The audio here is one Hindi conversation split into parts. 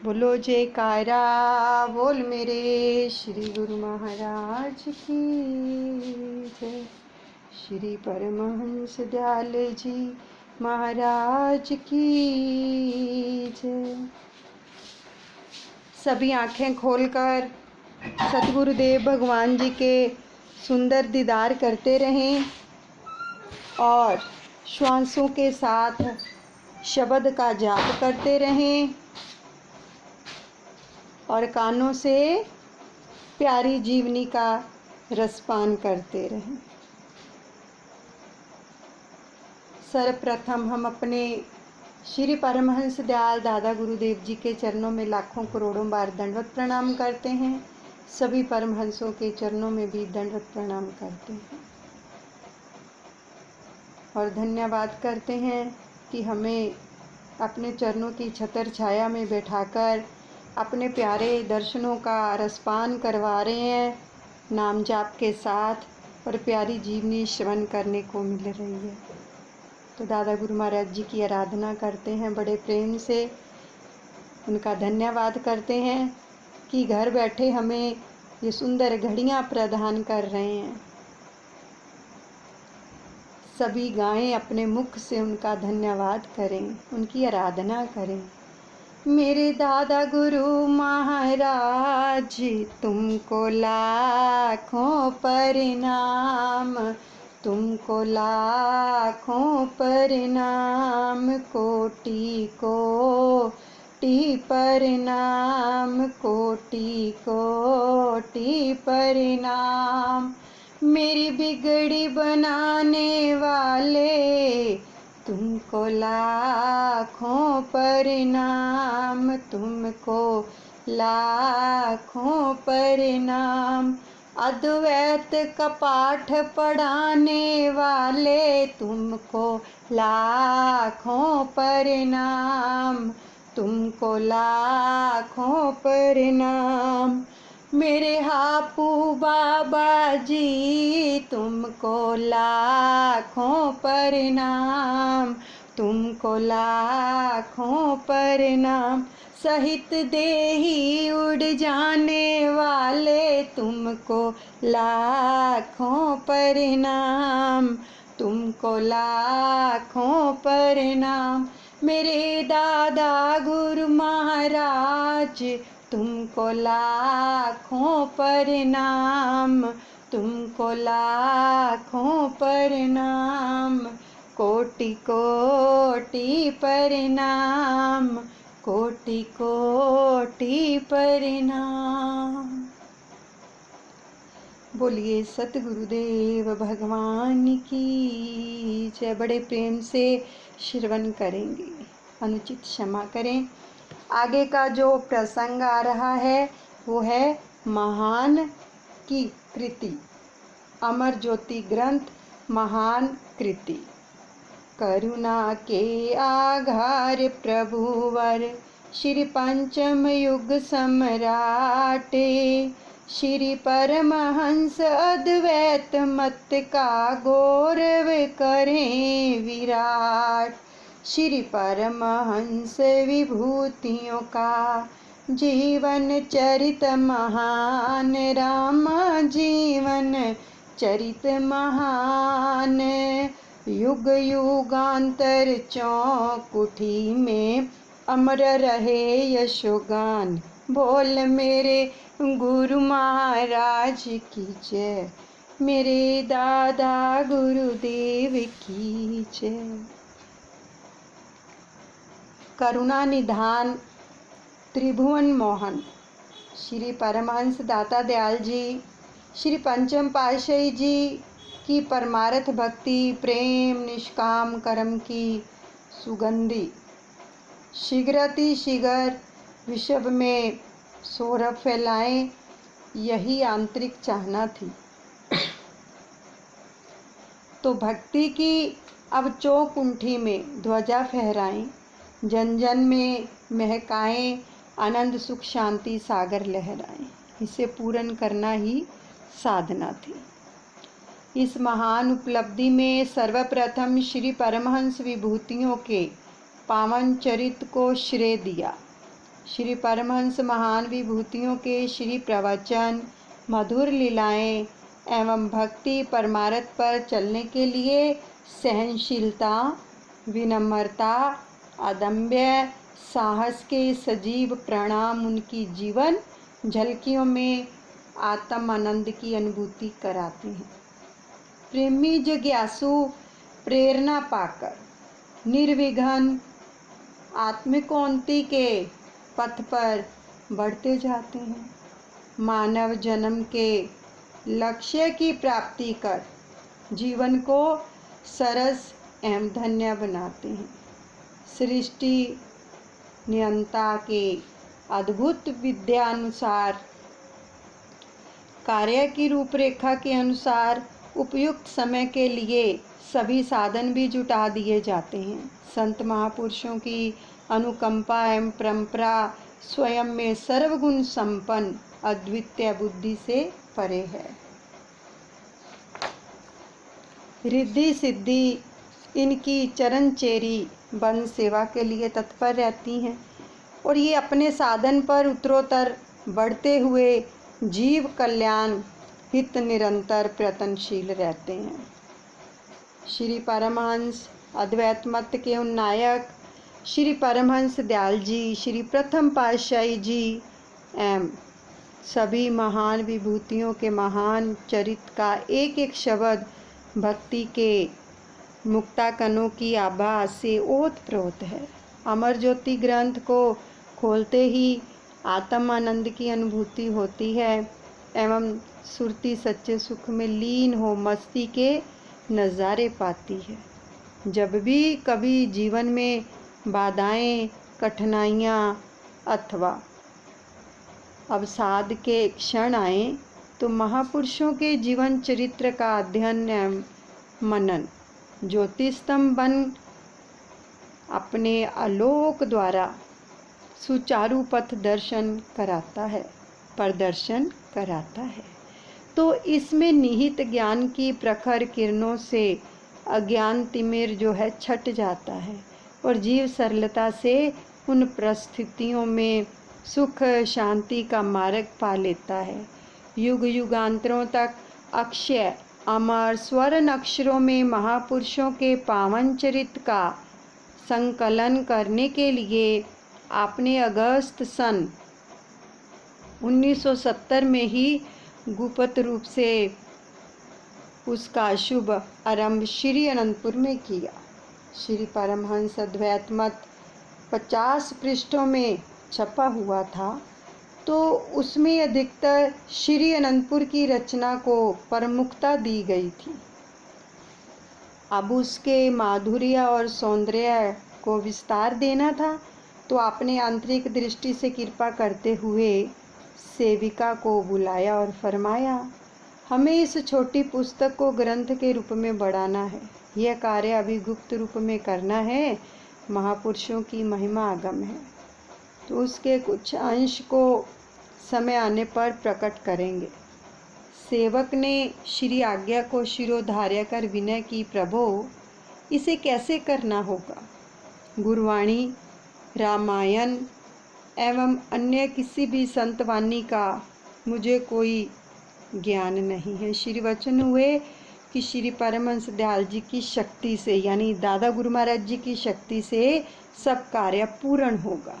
बोलो जयकारा बोल मेरे श्री गुरु महाराज की जय। श्री परमहंस दयाल जी महाराज की जय। सभी आंखें खोलकर सतगुरुदेव भगवान जी के सुंदर दीदार करते रहें और श्वासों के साथ शब्द का जाप करते रहें और कानों से प्यारी जीवनी का रसपान करते रहें। सर्वप्रथम हम अपने श्री परमहंस दयाल दादा गुरुदेव जी के चरणों में लाखों करोड़ों बार दंडवत प्रणाम करते हैं। सभी परमहंसों के चरणों में भी दंडवत प्रणाम करते हैं और धन्यवाद करते हैं कि हमें अपने चरणों की छतर छाया में बैठाकर अपने प्यारे दर्शनों का रसपान करवा रहे हैं नाम जाप के साथ और प्यारी जीवनी श्रवण करने को मिल रही है। तो दादा गुरु महाराज जी की आराधना करते हैं बड़े प्रेम से, उनका धन्यवाद करते हैं कि घर बैठे हमें ये सुंदर घड़ियाँ प्रदान कर रहे हैं। सभी गाएं अपने मुख से उनका धन्यवाद करें, उनकी आराधना करें। मेरे दादा गुरु महाराज तुमको लाखों प्रणाम, तुमको लाखों प्रणाम, कोटि कोटि प्रणाम, कोटि कोटि प्रणाम। मेरी बिगड़ी बनाने वाले तुमको लाखों प्रणाम, तुमको लाखों प्रणाम। अद्वैत का पाठ पढ़ाने वाले तुमको लाखों प्रणाम, तुमको लाखों प्रणाम। मेरे हापू बाबा जी तुमको लाखों प्रणाम, तुमको लाखों प्रणाम। सहित देही उड़ जाने वाले तुमको लाखों प्रणाम, तुमको लाखों प्रणाम। मेरे दादा गुरु महाराज तुमको लाखों प्रणाम, तुमको लाखों प्रणाम, कोटि कोटि प्रणाम, कोटि कोटि प्रणाम। बोलिए सतगुरुदेव भगवान की जय। बड़े प्रेम से श्रवण करेंगे, अनुचित क्षमा करें। आगे का जो प्रसंग आ रहा है वो है महान की कृति, अमर ज्योति ग्रंथ महान कृति। करुणा के आधार प्रभुवर श्री पंचम युग सम्राटे, श्री परमहंस अद्वैत मत का गौरव करें विराट। श्री परमहंस विभूतियों का जीवन चरित महान, राम जीवन चरित महान। युग युगांतर चौकुठी में अमर रहे यशोगान। बोल मेरे गुरु महाराज की जय, मेरे दादा गुरुदेव की जय। करुणा निधान त्रिभुवन मोहन श्री परमहंस दाता दयाल जी, श्री पंचम पातशाही जी की परमार्थ भक्ति प्रेम निष्काम कर्म की सुगंधी शीघ्र विश्व में सौरभ फैलाएं, यही आंतरिक चाहना थी। तो भक्ति की अब चौकुंठी में ध्वजा फहराएं, जन जन में महकाएं, आनंद सुख शांति सागर लहराएं। इसे पूर्ण करना ही साधना थी। इस महान उपलब्धि में सर्वप्रथम श्री परमहंस विभूतियों के पावन चरित्र को श्रेय दिया। श्री परमहंस महान विभूतियों के श्री प्रवचन, मधुर लीलाएं एवं भक्ति परमार्थ पर चलने के लिए सहनशीलता, विनम्रता, अदम्य साहस के सजीव प्रणाम उनकी जीवन झलकियों में आत्म आनंद की अनुभूति कराते हैं। प्रेमी जिज्ञासु प्रेरणा पाकर निर्विघ्न आत्मिकोन्नति के पथ पर बढ़ते जाते हैं। मानव जन्म के लक्ष्य की प्राप्ति कर जीवन को सरस एवं धन्य बनाते हैं। सृष्टि नियंता के अद्भुत विद्यानुसार कार्य की रूपरेखा के अनुसार उपयुक्त समय के लिए सभी साधन भी जुटा दिए जाते हैं। संत महापुरुषों की अनुकंपा एवं परंपरा स्वयं में सर्वगुण संपन्न अद्वितीय बुद्धि से परे है। रिद्धि सिद्धि इनकी चरणचेरी बन सेवा के लिए तत्पर रहती हैं और ये अपने साधन पर उत्तरोत्तर बढ़ते हुए जीव कल्याण हित निरंतर प्रयत्नशील रहते हैं। श्री परमहंस अद्वैत मत के उन्नायक श्री परमहंस दयाल जी, श्री प्रथम पातशाही जी एवं सभी महान विभूतियों के महान चरित्र का एक एक शब्द भक्ति के मुक्ताकणों की आभा से ओतप्रोत है। अमर ज्योति ग्रंथ को खोलते ही आत्म आनंद की अनुभूति होती है एवं सुरती सच्चे सुख में लीन हो मस्ती के नज़ारे पाती है। जब भी कभी जीवन में बाधाएं, कठिनाइयाँ अथवा अवसाद के क्षण आए तो महापुरुषों के जीवन चरित्र का अध्ययन एवं मनन ज्योति स्तंभ बन अपने आलोक द्वारा सुचारू पथ प्रदर्शन कराता है। तो इसमें निहित ज्ञान की प्रखर किरणों से अज्ञान तिमिर जो है छट जाता है और जीव सरलता से उन परिस्थितियों में सुख शांति का मार्ग पा लेता है। युग युगांतरों तक अक्षय अमर स्वर्ण अक्षरों में महापुरुषों के पावन चरित्र का संकलन करने के लिए आपने अगस्त सन 1970 में ही गुप्त रूप से उसका शुभ आरंभ श्री अनंतपुर में किया। श्री परमहंस अद्वैत मत 50 पृष्ठों में छपा हुआ था, तो उसमें अधिकतर श्री अनंतपुर की रचना को प्रमुखता दी गई थी। अब उसके माधुर्य और सौंदर्य को विस्तार देना था, तो आपने आंतरिक दृष्टि से कृपा करते हुए सेविका को बुलाया और फरमाया, हमें इस छोटी पुस्तक को ग्रंथ के रूप में बढ़ाना है। यह कार्य अभी गुप्त रूप में करना है। महापुरुषों की महिमा आगम है, तो उसके कुछ अंश को समय आने पर प्रकट करेंगे। सेवक ने श्री आज्ञा को शिरोधार्य कर विनय की, प्रभो इसे कैसे करना होगा? गुरुवाणी, रामायण एवं अन्य किसी भी संतवाणी का मुझे कोई ज्ञान नहीं है। श्री वचन हुए कि श्री परमहंस दयाल जी की शक्ति से, यानी दादा गुरु महाराज जी की शक्ति से सब कार्य पूर्ण होगा।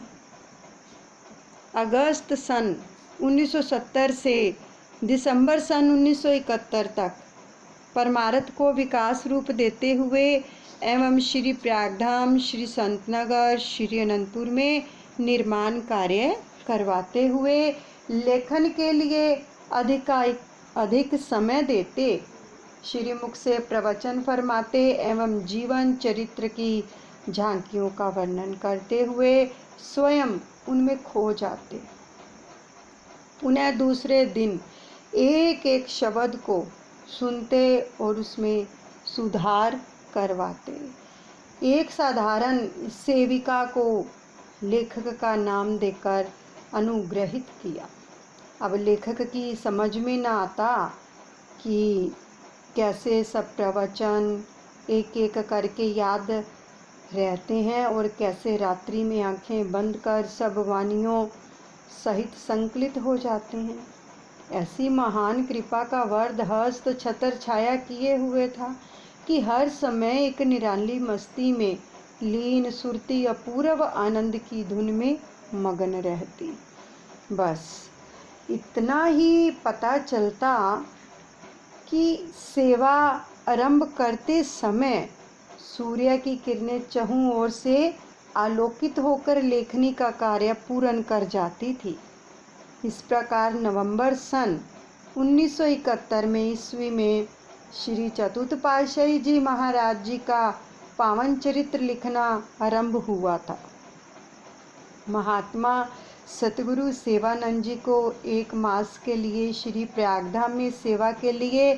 अगस्त सन 1970 से दिसंबर सन 1971 तक परमार्थ को विकास रूप देते हुए एवं श्री प्रयागधाम, श्री संतनगर, श्री अनंतपुर में निर्माण कार्य करवाते हुए लेखन के लिए अधिक समय देते, श्री मुख से प्रवचन फरमाते एवं जीवन चरित्र की झांकियों का वर्णन करते हुए स्वयं उनमें खो जाते। पुनः दूसरे दिन एक एक शब्द को सुनते और उसमें सुधार करवाते। एक साधारण सेविका को लेखक का नाम देकर अनुग्रहित किया। अब लेखक की समझ में न आता कि कैसे सब प्रवचन एक एक करके याद रहते हैं और कैसे रात्रि में आंखें बंद कर सब वानियों सहित संकलित हो जाते हैं। ऐसी महान कृपा का वरद हस्त छतर छाया किए हुए था कि हर समय एक निराली मस्ती में लीन सुरती अपूर्व आनंद की धुन में मगन रहती। बस इतना ही पता चलता कि सेवा आरंभ करते समय सूर्य की किरणें चहुं ओर से आलोकित होकर लेखनी का कार्य पूर्ण कर जाती थी। इस प्रकार नवंबर सन 1971 में ईस्वी में श्री चतुर्थ पातशाही जी महाराज जी का पावन चरित्र लिखना आरंभ हुआ था। महात्मा सतगुरु सेवानंद जी को 1 मास के लिए श्री प्रयागधाम में सेवा के लिए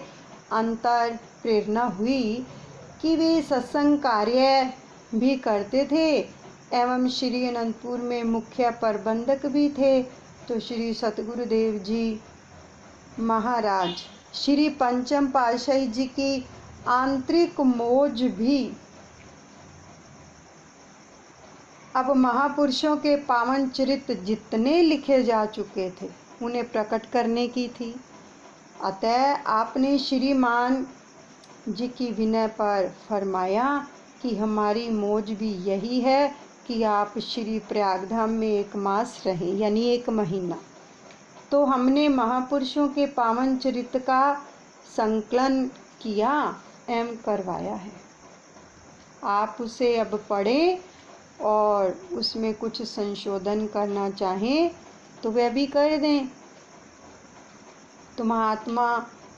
अंतर प्रेरणा हुई कि वे सत्संग कार्य भी करते थे एवं श्री अनंतपुर में मुख्य प्रबंधक भी थे। तो श्री सतगुरुदेव जी महाराज श्री पंचम पातशाही जी की आंतरिक मौज भी अब महापुरुषों के पावन चरित्र जितने लिखे जा चुके थे उन्हें प्रकट करने की थी। अतः आपने श्रीमान जी की विनय पर फरमाया कि हमारी मौज भी यही है कि आप श्री प्रयागधाम में 1 मास रहें, यानी 1 महीना। तो हमने महापुरुषों के पावन चरित्र का संकलन किया एवं करवाया है। आप उसे अब पढ़ें और उसमें कुछ संशोधन करना चाहें तो वह भी कर दें। तो महात्मा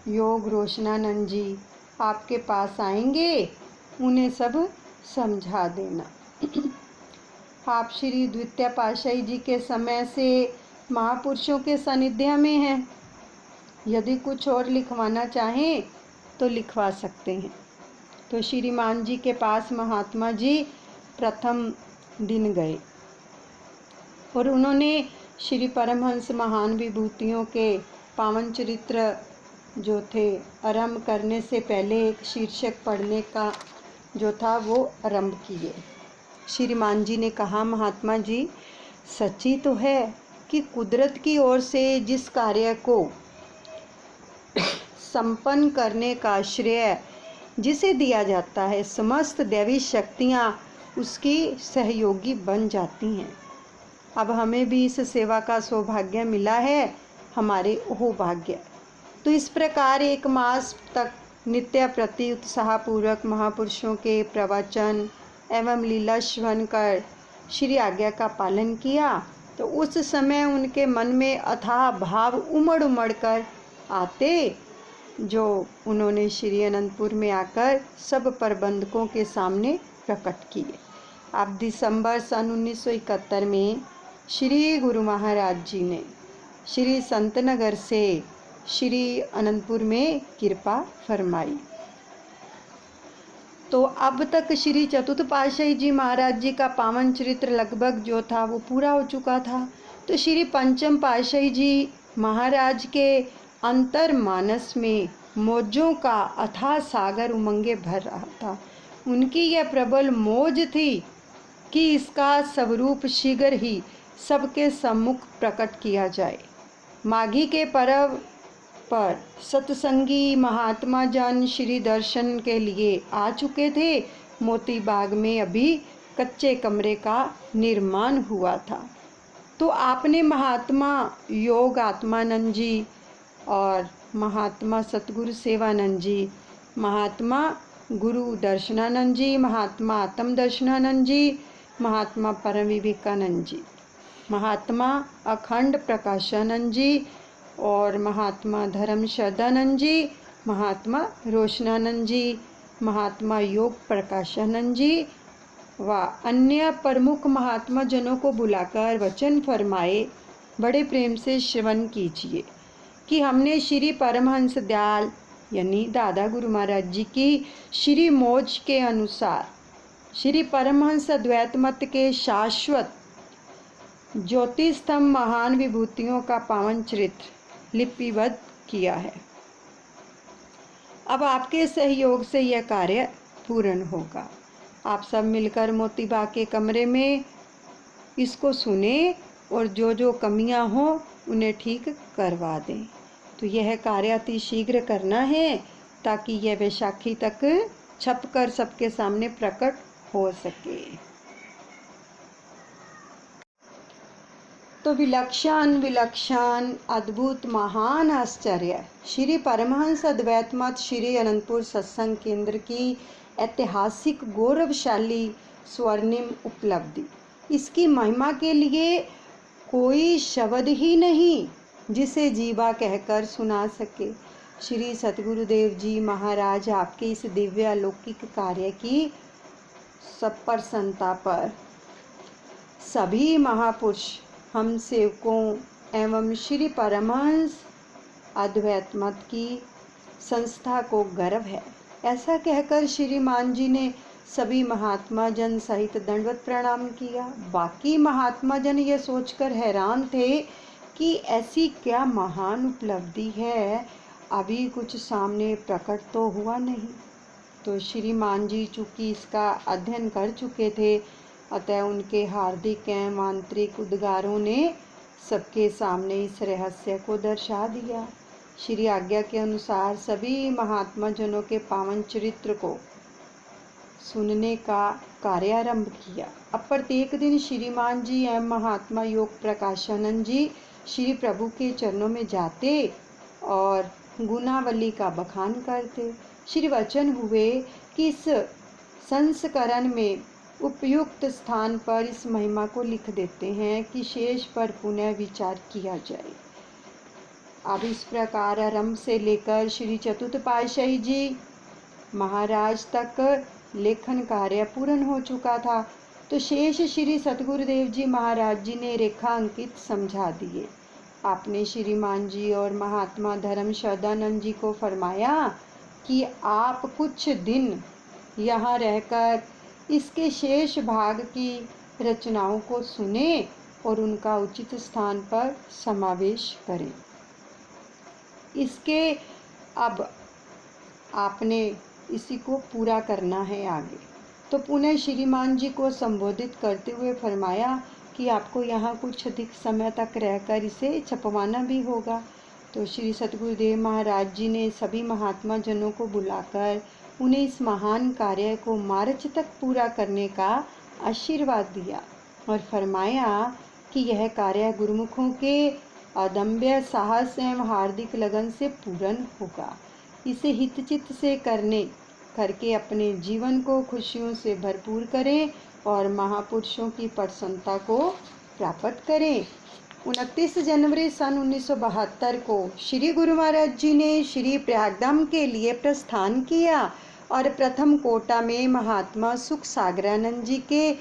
योग रोशनानंद जी आपके पास आएंगे, उन्हें सब समझा देना। आप श्री द्वितीय पातशाही जी के समय से महापुरुषों के सानिध्य में हैं। यदि कुछ और लिखवाना चाहें तो लिखवा सकते हैं। तो श्रीमान जी के पास महात्मा जी प्रथम दिन गए और उन्होंने श्री परमहंस महान विभूतियों के पावन चरित्र जो थे आरंभ करने से पहले एक शीर्षक पढ़ने का जो था वो आरंभ किए। श्रीमान जी ने कहा, महात्मा जी सच्ची तो है कि कुदरत की ओर से जिस कार्य को संपन्न करने का श्रेय जिसे दिया जाता है समस्त दैवी शक्तियाँ उसकी सहयोगी बन जाती हैं। अब हमें भी इस सेवा का सौभाग्य मिला है, हमारे ओह भाग्य। तो इस प्रकार 1 मास तक नित्य प्रति उत्साहपूर्वक महापुरुषों के प्रवचन एवं लीला श्रवण कर श्री आज्ञा का पालन किया। तो उस समय उनके मन में अथाह भाव उमड़ उमड़ कर आते जो उन्होंने श्री अनंतपुर में आकर सब प्रबंधकों के सामने प्रकट किए। अब दिसंबर सन 1971 में श्री गुरु महाराज जी ने श्री संतनगर से श्री अनंतपुर में कृपा फरमाई। तो अब तक श्री चतुर्थ पातशाही जी महाराज जी का पावन चरित्र लगभग जो था वो पूरा हो चुका था। तो श्री पंचम पातशाही जी महाराज के अंतर मानस में मौजों का अथाह सागर उमंगे भर रहा था। उनकी यह प्रबल मौज थी कि इसका स्वरूप शीघ्र ही सबके सम्मुख प्रकट किया जाए। माघी के पर्व पर सत्संगी महात्मा जन श्री दर्शन के लिए आ चुके थे। मोती बाग में अभी कच्चे कमरे का निर्माण हुआ था। तो आपने महात्मा योग आत्मानंद जी और महात्मा सतगुरु सेवानंद जी, महात्मा गुरु दर्शनानंद जी, महात्मा आत्म दर्शनानंद जी, महात्मा परम विवेकानंद जी, महात्मा अखंड प्रकाशानंद जी और महात्मा धर्म श्रद्धानंद जी, महात्मा रोशनानंद जी, महात्मा योग प्रकाशानंद जी व अन्य प्रमुख महात्मा जनों को बुलाकर वचन फरमाए। बड़े प्रेम से श्रवण कीजिए कि हमने श्री परमहंस दयाल यानी दादा गुरु महाराज जी की श्री मौज के अनुसार श्री परमहंस अद्वैत मत के शाश्वत ज्योति स्तंभ महान विभूतियों का पावन चरित्र लिपिबद्ध किया है। अब आपके सहयोग से यह कार्य पूर्ण होगा। आप सब मिलकर मोतीबा के कमरे में इसको सुने और जो जो कमियां हो उन्हें ठीक करवा दें। तो यह कार्य अति शीघ्र करना है ताकि यह वैशाखी तक छपकर सबके सामने प्रकट हो सके। तो विलक्षण विलक्षण अद्भुत महान आश्चर्य श्री परमहंस अद्वैत मत श्री अनंतपुर सत्संग केंद्र की ऐतिहासिक गौरवशाली स्वर्णिम उपलब्धि, इसकी महिमा के लिए कोई शब्द ही नहीं जिसे जीवा कहकर सुना सके। श्री सतगुरुदेव जी महाराज आपके इस दिव्य अलौकिक कार्य की सब प्रसन्नता पर सभी महापुरुष, हम सेवकों एवं श्री परमहंस अद्वैत मत की संस्था को गर्व है। ऐसा कहकर श्रीमान जी ने सभी महात्मा जन सहित दंडवत प्रणाम किया। बाकी महात्मा जन ये सोचकर हैरान थे कि ऐसी क्या महान उपलब्धि है, अभी कुछ सामने प्रकट तो हुआ नहीं। तो श्रीमान जी चूँकि इसका अध्ययन कर चुके थे, अतः उनके हार्दिक एवं आंतरिक उद्गारों ने सबके सामने इस रहस्य को दर्शा दिया। श्री आज्ञा के अनुसार सभी महात्मा जनों के पावन चरित्र को सुनने का कार्यारंभ किया। अब प्रत्येक दिन श्रीमान जी एवं महात्मा योग प्रकाशानंद जी श्री प्रभु के चरणों में जाते और गुणावली का बखान करते। श्री वचन हुए कि इस संस्करण में उपयुक्त स्थान पर इस महिमा को लिख देते हैं कि शेष पर पुनः विचार किया जाए। अब इस प्रकार आरंभ से लेकर श्री चतुर्थ पातशाही जी महाराज तक लेखन कार्य पूर्ण हो चुका था। तो शेष श्री सतगुरुदेव जी महाराज जी ने रेखांकित समझा दिए। आपने श्रीमान जी और महात्मा धर्म सदानंद जी को फरमाया कि आप कुछ दिन यहाँ रहकर इसके शेष भाग की रचनाओं को सुने और उनका उचित स्थान पर समावेश करें। इसके अब आपने इसी को पूरा करना है आगे। तो पुनः श्रीमान जी को संबोधित करते हुए फरमाया कि आपको यहाँ कुछ अधिक समय तक रहकर इसे छपवाना भी होगा। तो श्री सतगुरुदेव महाराज जी ने सभी महात्मा जनों को बुलाकर उन्हें इस महान कार्य को मार्च तक पूरा करने का आशीर्वाद दिया और फरमाया कि यह कार्य गुरुमुखों के अदम्य साहस एवं हार्दिक लगन से पूर्ण होगा। इसे हितचित से करके अपने जीवन को खुशियों से भरपूर करें और महापुरुषों की प्रसन्नता को प्राप्त करें। 29 जनवरी सन 1972 को श्री गुरु महाराज जी ने श्री प्रयागधाम के लिए प्रस्थान किया और प्रथम कोटा में महात्मा सुख सागरानंद जी के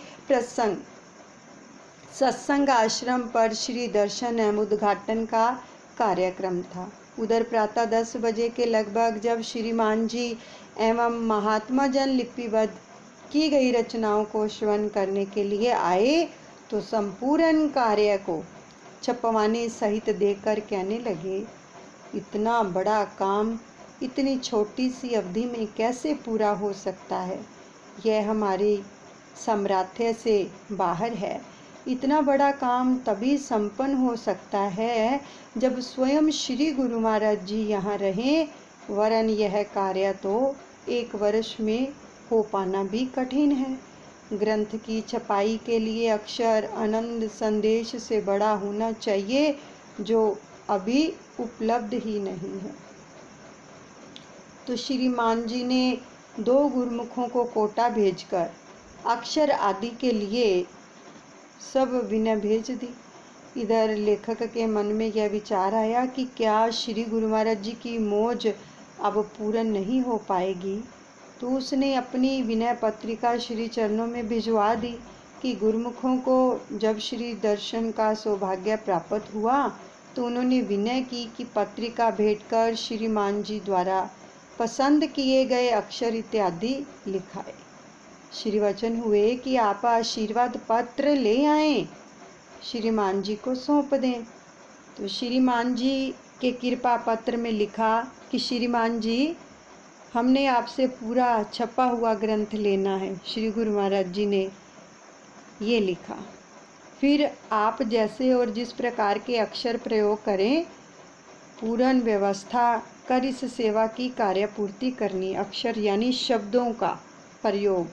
सत्संग आश्रम पर श्री दर्शन एवं उद्घाटन का कार्यक्रम था। उधर प्रातः 10 बजे के लगभग जब श्रीमान जी एवं महात्मा जन लिपिबद्ध की गई रचनाओं को श्रवण करने के लिए आए तो संपूर्ण कार्य को छपवाने सहित देखकर कहने लगे, इतना बड़ा काम इतनी छोटी सी अवधि में कैसे पूरा हो सकता है? यह हमारी सामर्थ्य से बाहर है। इतना बड़ा काम तभी संपन्न हो सकता है जब स्वयं श्री गुरु महाराज जी यहाँ रहें, वरन यह कार्य तो 1 वर्ष में हो पाना भी कठिन है। ग्रंथ की छपाई के लिए अक्षर आनंद संदेश से बड़ा होना चाहिए, जो अभी उपलब्ध ही नहीं है। तो श्रीमान जी ने 2 गुरुमुखों को कोटा भेजकर अक्षर आदि के लिए सब विनय भेज दी। इधर लेखक के मन में यह विचार आया कि क्या श्री गुरु महाराज जी की मौज अब पूर्ण नहीं हो पाएगी। तो उसने अपनी विनय पत्रिका श्री चरणों में भिजवा दी कि गुरुमुखों को जब श्री दर्शन का सौभाग्य प्राप्त हुआ तो उन्होंने विनय की कि पत्रिका भेजकर श्रीमान जी द्वारा पसंद किए गए अक्षर इत्यादि लिखाए। श्री वचन हुए कि आप आशीर्वाद पत्र ले आएं, श्रीमान जी को सौंप दें। तो श्रीमान जी के कृपा पत्र में लिखा कि श्रीमान जी, हमने आपसे पूरा छपा हुआ ग्रंथ लेना है। श्री गुरु महाराज जी ने ये लिखा। फिर आप जैसे और जिस प्रकार के अक्षर प्रयोग करें, पूर्ण व्यवस्था कर इस सेवा की कार्यपूर्ति करनी। अक्षर यानी शब्दों का प्रयोग।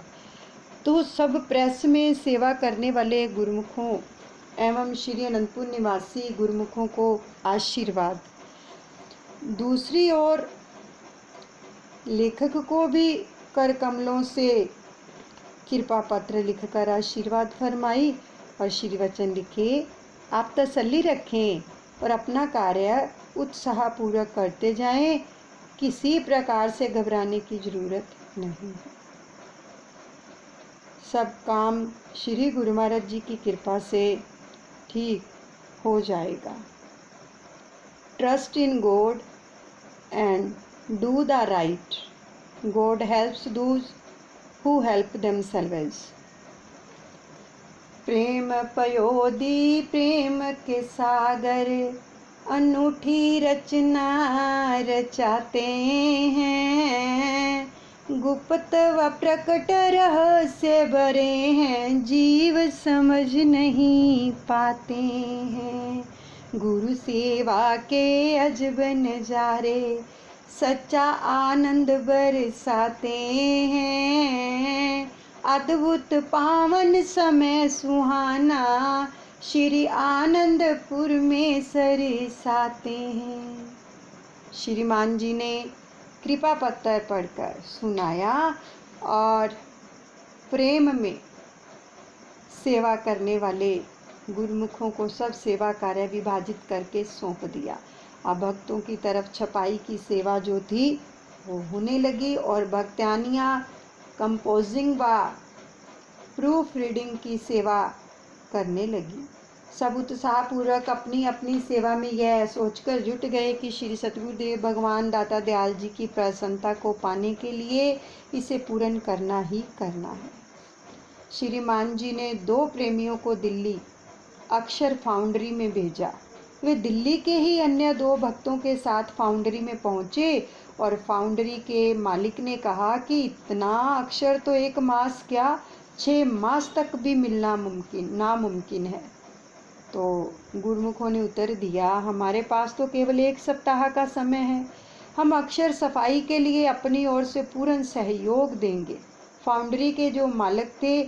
तो सब प्रेस में सेवा करने वाले गुरुमुखों एवं श्री अनंतपुर निवासी गुरुमुखों को आशीर्वाद। दूसरी ओर लेखक को भी कर कमलों से कृपा पत्र लिखकर आशीर्वाद फरमाई और श्री वचन लिखे, आप तसल्ली रखें और अपना कार्य उत्साहपूर्वक करते जाएं, किसी प्रकार से घबराने की जरूरत नहीं है। सब काम श्री गुरु महाराज जी की कृपा से ठीक हो जाएगा। Trust in God and do the right. God helps those who help themselves. प्रेम पयोदी प्रेम के सागर, अनूठी रचना रचाते हैं। गुप्त व प्रकट रहस्य भरे हैं, जीव समझ नहीं पाते हैं। गुरु सेवा के अजब नजारे, सच्चा आनंद बरसाते हैं। अद्भुत पावन समय सुहाना, श्री आनंदपुर में सरसाते हैं। श्रीमान जी ने कृपा पत्र पढ़कर सुनाया और प्रेम में सेवा करने वाले गुरुमुखों को सब सेवा कार्य विभाजित करके सौंप दिया। अब भक्तों की तरफ छपाई की सेवा जो थी वो होने लगी और भक्तानियाँ कंपोजिंग व प्रूफ रीडिंग की सेवा करने लगी। सब उत्साहपूर्वक अपनी अपनी सेवा में यह सोचकर जुट गए कि श्री सतगुरुदेव भगवान दाता दयाल जी की प्रसन्नता को पाने के लिए इसे पूर्ण करना ही करना है। श्रीमान जी ने 2 प्रेमियों को दिल्ली अक्षर फाउंड्री में भेजा। वे दिल्ली के ही अन्य 2 भक्तों के साथ फाउंड्री में पहुंचे और फाउंड्री के मालिक ने कहा कि इतना अक्षर तो 1 मास क्या 6 मास तक भी मिलना नामुमकिन है। तो गुरुमुखों ने उत्तर दिया, हमारे पास तो केवल 1 सप्ताह का समय है। हम अक्षर सफाई के लिए अपनी ओर से पूर्ण सहयोग देंगे। फाउंड्री के जो मालिक थे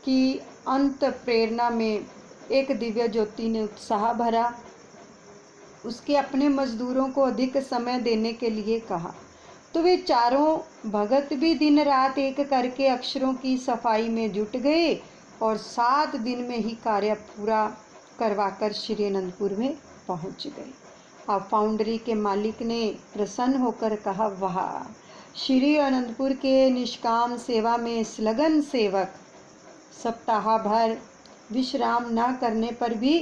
कि अंत प्रेरणा में एक दिव्य ज्योति ने उत्साह भरा। उसके अपने मजदूरों को अधिक समय देने के लिए कहा। तो वे चारों भगत भी दिन रात एक करके अक्षरों की सफाई में जुट गए और 7 दिन में ही कार्य पूरा करवाकर श्री अनंतपुर में पहुंच गए। अब फाउंड्री के मालिक ने प्रसन्न होकर कहा, वाह, श्री अनंतपुर के निष्काम सेवा में संलग्न सेवक सप्ताह भर विश्राम न करने पर भी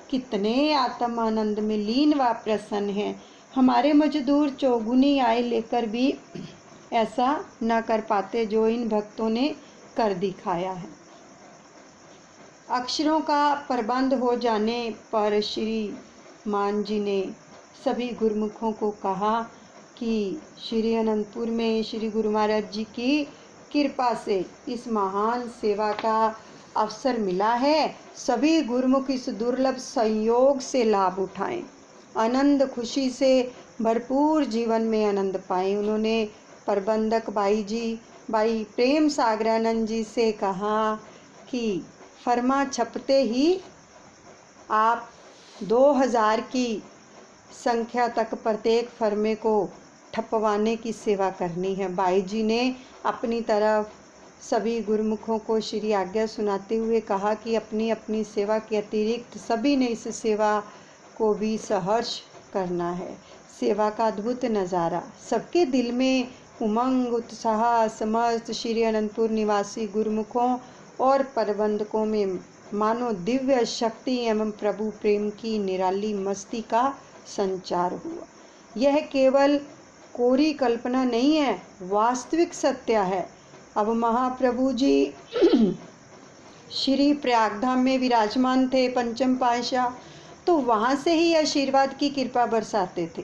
कितने आत्मानंद में लीन व प्रसन्न हैं। हमारे मजदूर चौगुनी आय लेकर भी ऐसा न कर पाते जो इन भक्तों ने कर दिखाया है। अक्षरों का प्रबंध हो जाने पर श्रीमान जी ने सभी गुरुमुखों को कहा कि श्री अनंतपुर में श्री गुरु महाराज जी की कृपा से इस महान सेवा का अवसर मिला है। सभी गुरुमुख इस दुर्लभ संयोग से लाभ उठाएं, आनंद खुशी से भरपूर जीवन में आनंद पाएं। उन्होंने प्रबंधक भाई प्रेम सागरानंद जी से कहा कि फरमा छपते ही आप 2000 की संख्या तक प्रत्येक फर्मे को ठपवाने की सेवा करनी है। भाई जी ने अपनी तरफ सभी गुरुमुखों को श्री आज्ञा सुनाते हुए कहा कि अपनी अपनी सेवा के अतिरिक्त सभी ने इस सेवा को भी सहर्ष करना है। सेवा का अद्भुत नज़ारा, सबके दिल में उमंग उत्साह, समस्त श्री अनंतपुर निवासी गुरुमुखों और प्रबंधकों में मानो दिव्य शक्ति एवं प्रभु प्रेम की निराली मस्ती का संचार हुआ। यह केवल कोरी कल्पना नहीं है, वास्तविक सत्य है। अब महाप्रभु जी श्री प्रयागधाम में विराजमान थे, पंचम पातशाह, तो वहाँ से ही आशीर्वाद की कृपा बरसाते थे।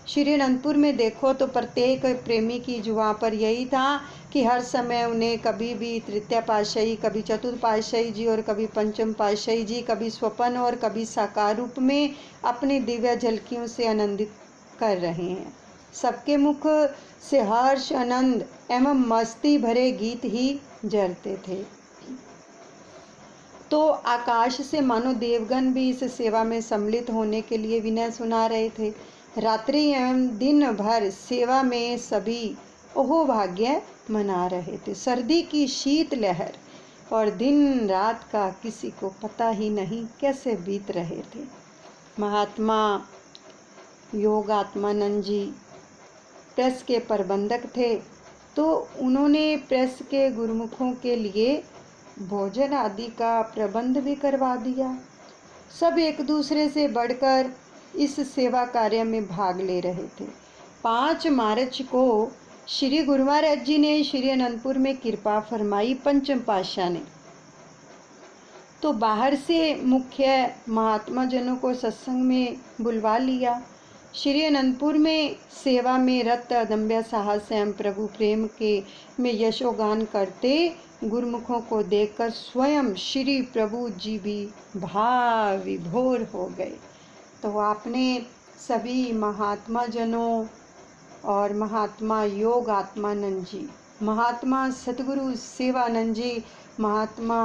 श्री अनंतपुर में देखो तो प्रत्येक प्रेमी की जुबां पर यही था कि हर समय उन्हें कभी भी तृतीय पातशाही, कभी चतुर्थ पातशाही जी और कभी पंचम पातशाही जी, कभी स्वप्न और कभी साकार रूप में अपनी दिव्य झलकियों से आनंदित कर रहे हैं। सबके मुख से हर्ष, आनंद एवं मस्ती भरे गीत ही जरते थे। तो आकाश से मानो देवगण भी इस सेवा में सम्मिलित होने के लिए विनय सुना रहे थे। रात्रि एवं दिन भर सेवा में सभी ओहो भाग्य मना रहे थे। सर्दी की शीत लहर और दिन रात का किसी को पता ही नहीं कैसे बीत रहे थे। महात्मा योगात्मानंद जी प्रेस के प्रबंधक थे, तो उन्होंने प्रेस के गुरुमुखों के लिए भोजन आदि का प्रबंध भी करवा दिया। सब एक दूसरे से बढ़कर इस सेवा कार्य में भाग ले रहे थे। 5 मार्च को श्री गुरु महाराज जी ने श्री अनंतपुर में कृपा फरमाई। पंचम पातशाह ने तो बाहर से मुख्य महात्मा जनों को सत्संग में बुलवा लिया। श्री अनंतपुर में सेवा में रत अदम्य साहस एवं प्रभु प्रेम के में यशोगान करते गुरुमुखों को देखकर स्वयं श्री प्रभु जी भी भाव विभोर हो गए। तो आपने सभी महात्मा जनों और महात्मा योग आत्मानंद जी, महात्मा सतगुरु सेवानंद जी, महात्मा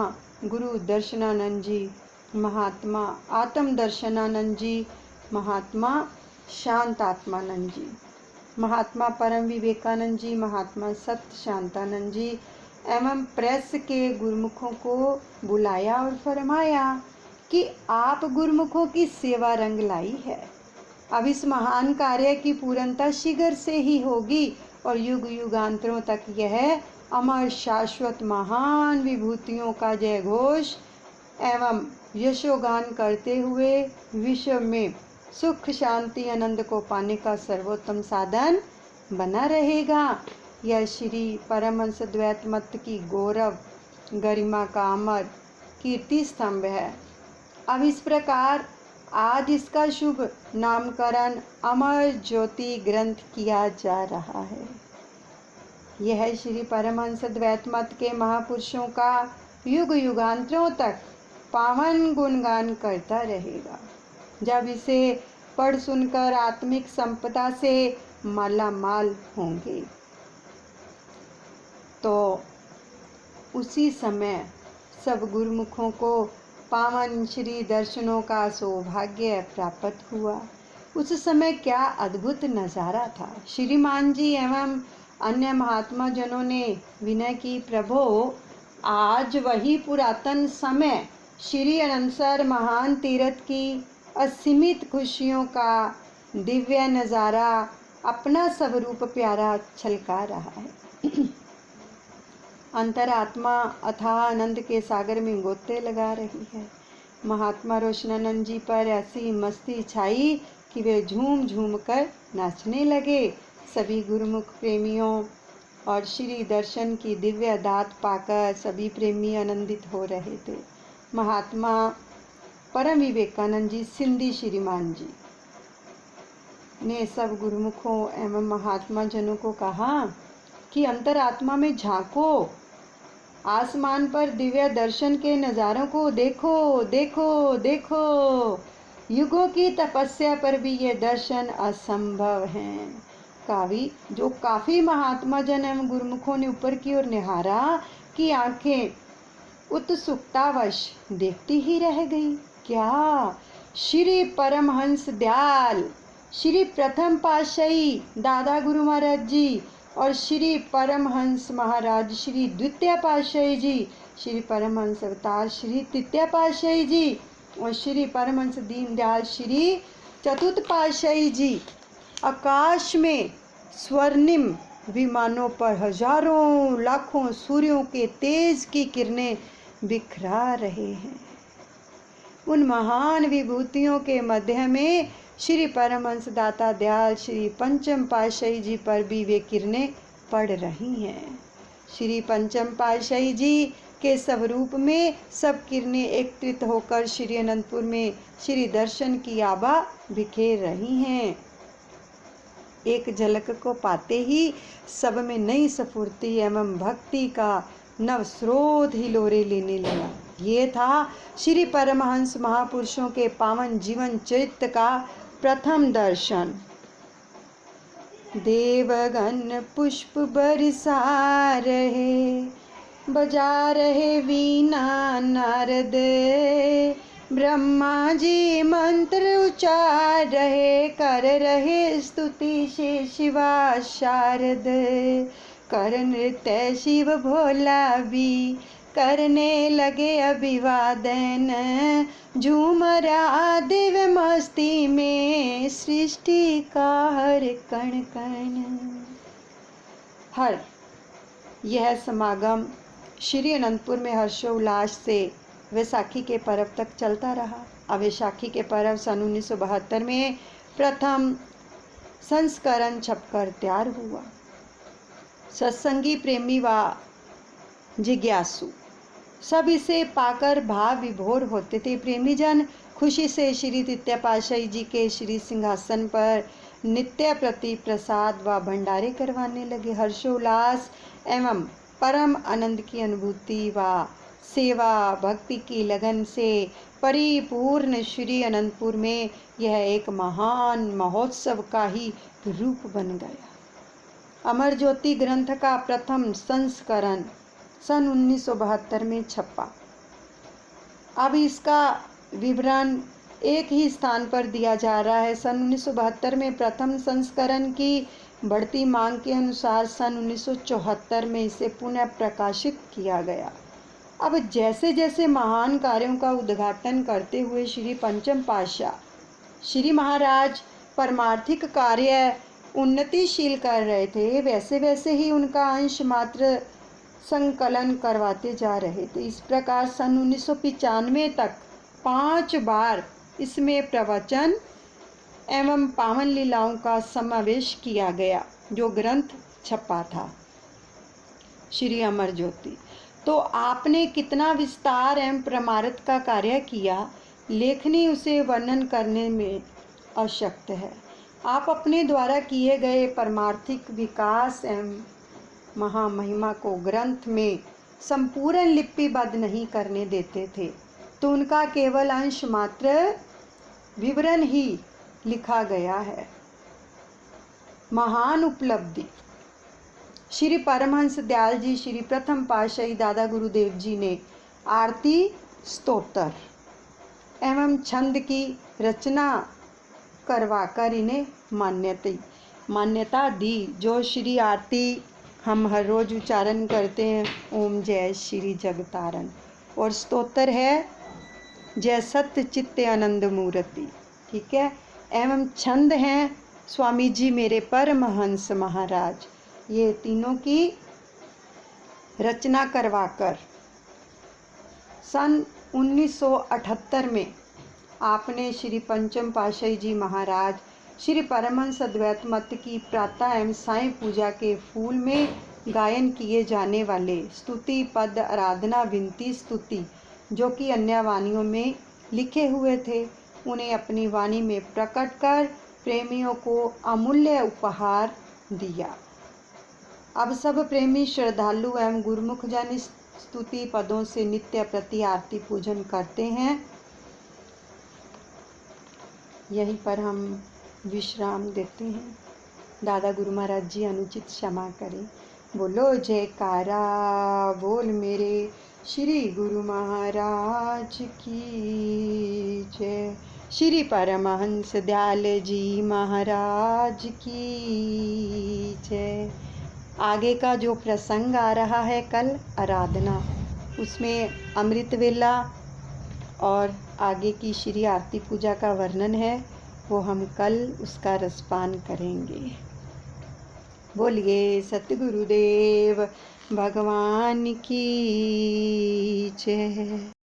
गुरु दर्शनानंद जी, महात्मा आत्म दर्शनानंद जी, महात्मा शांत आत्मानंद जी, महात्मा परम विवेकानंद जी, महात्मा सत्य शांतानंद जी एवं प्रेस के गुरुमुखों को बुलाया और फरमाया कि आप गुरुमुखों की सेवा रंग लाई है। अब इस महान कार्य की पूर्णता शीघ्र से ही होगी और युग युगांतरों तक यह अमर शाश्वत महान विभूतियों का जय घोष एवं यशोगान करते हुए विश्व में सुख शांति आनंद को पाने का सर्वोत्तम साधन बना रहेगा। यह श्री परमहंस द्वैत मत की गौरव गरिमा का अमर कीर्ति स्तंभ है। अब इस प्रकार आज इसका शुभ नामकरण अमर ज्योति ग्रंथ किया जा रहा है। यह श्री परमहंस द्वैत मत के महापुरुषों का युग युगांतरों तक पावन गुणगान करता रहेगा। जब इसे पढ़ सुनकर आत्मिक संपदा से माला माल होंगे तो उसी समय सब गुरुमुखों को पावन श्री दर्शनों का सौभाग्य प्राप्त हुआ। उस समय क्या अद्भुत नज़ारा था। श्रीमान जी एवं अन्य महात्मा जनों ने विनय की, प्रभो आज वही पुरातन समय श्री अनंतसर महान तीर्थ की असीमित खुशियों का दिव्य नज़ारा अपना स्वरूप प्यारा छलका रहा है। अंतरात्मा अथाह आनंद के सागर में गोते लगा रही है। महात्मा रोशनानंद जी पर ऐसी मस्ती छाई कि वे झूम झूम कर नाचने लगे। सभी गुरुमुख प्रेमियों और श्री दर्शन की दिव्य दात पाकर सभी प्रेमी आनंदित हो रहे थे। महात्मा परम विवेकानंद जी सिंधी श्रीमान जी ने सब गुरुमुखों एवं महात्मा जनों को कहा कि अंतरात्मा में झांको, आसमान पर दिव्य दर्शन के नज़ारों को देखो देखो देखो। युगों की तपस्या पर भी ये दर्शन असंभव हैं। काफ़ी महात्मा जन एवं गुरुमुखों ने ऊपर की ओर निहारा कि आंखें उत्सुकतावश देखती ही रह गई। क्या श्री परमहंस दयाल, श्री प्रथम पातशाही दादा गुरु महाराज जी और श्री परमहंस महाराज श्री द्वितीय पातशाही जी, श्री परमहंस अवतार श्री तृतीय पातशाही जी और श्री परमहंस दीनदयाल श्री चतुर्थ पातशाही जी आकाश में स्वर्णिम विमानों पर हजारों लाखों सूर्यों के तेज की किरणें बिखरा रहे हैं। उन महान विभूतियों के मध्य में श्री परमहंस दाता दयाल श्री पंचम पातशाही जी पर भी वे किरणें पड़ रही हैं। श्री पंचम पातशाही जी के स्वरूप में सब किरणें एकत्रित होकर श्री अनंतपुर में श्री दर्शन की आभा बिखेर रही हैं। एक झलक को पाते ही सब में नई स्फूर्ति एवं भक्ति का नव स्रोत हिलोरे लेने लगा। ये था श्री परमहंस महापुरुषों के पावन जीवन चरित्र का प्रथम दर्शन। देवगण पुष्प बरसा रहे, बजा रहे वीणा नारद, ब्रह्मा जी मंत्र उच्चार रहे, कर रहे स्तुति से शिवा शारद। कर नृत्य शिव भोला भी करने लगे अभिवादन, झूम रहा दिव्य मस्ती में सृष्टि का हर कण कण। यह समागम श्री अनंतपुर में हर्षोल्लास से वैसाखी के पर्व तक चलता रहा। अब वैसाखी के पर्व सन 1972 में प्रथम संस्करण छपकर तैयार हुआ। सत्संगी प्रेमी व जिज्ञासु सब इसे पाकर भाव विभोर होते थे। प्रेमी जन खुशी से श्री तृतीय पातशाही जी के श्री सिंहासन पर नित्य प्रति प्रसाद व भंडारे करवाने लगे। हर्षोल्लास एवं परम आनंद की अनुभूति व सेवा भक्ति की लगन से परिपूर्ण श्री अनंतपुर में यह एक महान महोत्सव का ही रूप बन गया। अमर ज्योति ग्रंथ का प्रथम संस्करण सन 1972 में छपा। अब इसका विवरण एक ही स्थान पर दिया जा रहा है। सन 1972 में प्रथम संस्करण की बढ़ती मांग के अनुसार सन 1974 में इसे पुनः प्रकाशित किया गया। अब जैसे जैसे महान कार्यों का उद्घाटन करते हुए श्री पंचम पातशाह श्री महाराज परमार्थिक कार्य उन्नतिशील कर रहे थे, वैसे वैसे ही उनका अंश मात्र संकलन करवाते जा रहे थे। इस प्रकार सन 1995 तक 5 बार इसमें प्रवचन एवं पावन लीलाओं का समावेश किया गया, जो ग्रंथ छपा था श्री अमर ज्योति। तो आपने कितना विस्तार एवं प्रमाणित का कार्य किया, लेखनी उसे वर्णन करने में अशक्त है। आप अपने द्वारा किए गए परमार्थिक विकास एवं महामहिमा को ग्रंथ में संपूर्ण लिपिबद्ध नहीं करने देते थे, तो उनका केवल अंश मात्र विवरण ही लिखा गया है। महान उपलब्धि श्री परमहंस दयाल जी श्री प्रथम पातशाही दादा गुरुदेव जी ने आरती स्तोत्र एवं छंद की रचना करवाकर इन्हें मान्यता दी। जो श्री आरती हम हर रोज उच्चारण करते हैं, ओम जय श्री जगतारण, और स्तोत्र है जय सत्य चित्ते आनंद मूर्ति, ठीक है। एवं छंद हैं स्वामी जी मेरे परमहंस महाराज। ये तीनों की रचना करवाकर सन 1978 में आपने श्री पंचम पातशाही जी महाराज श्री परमहंस अद्वैत मत की प्रातः एवं सायं पूजा के फूल में गायन किए जाने वाले स्तुति पद आराधना विनती स्तुति, जो कि अन्य वाणियों में लिखे हुए थे, उन्हें अपनी वाणी में प्रकट कर प्रेमियों को अमूल्य उपहार दिया। अब सब प्रेमी श्रद्धालु एवं गुरुमुख जन स्तुति पदों से नित्य प्रति आरती पूजन करते हैं। यहीं पर हम विश्राम देते हैं। दादा गुरु महाराज जी अनुचित क्षमा करें। बोलो जयकारा बोल मेरे श्री गुरु महाराज की जय। श्री परमहंस दयाल जी महाराज की जय। आगे का जो प्रसंग आ रहा है कल आराधना, उसमें अमृत वेला और आगे की श्री आरती पूजा का वर्णन है, वो हम कल उसका रसपान करेंगे। बोलिए सतगुरुदेव भगवान की जय।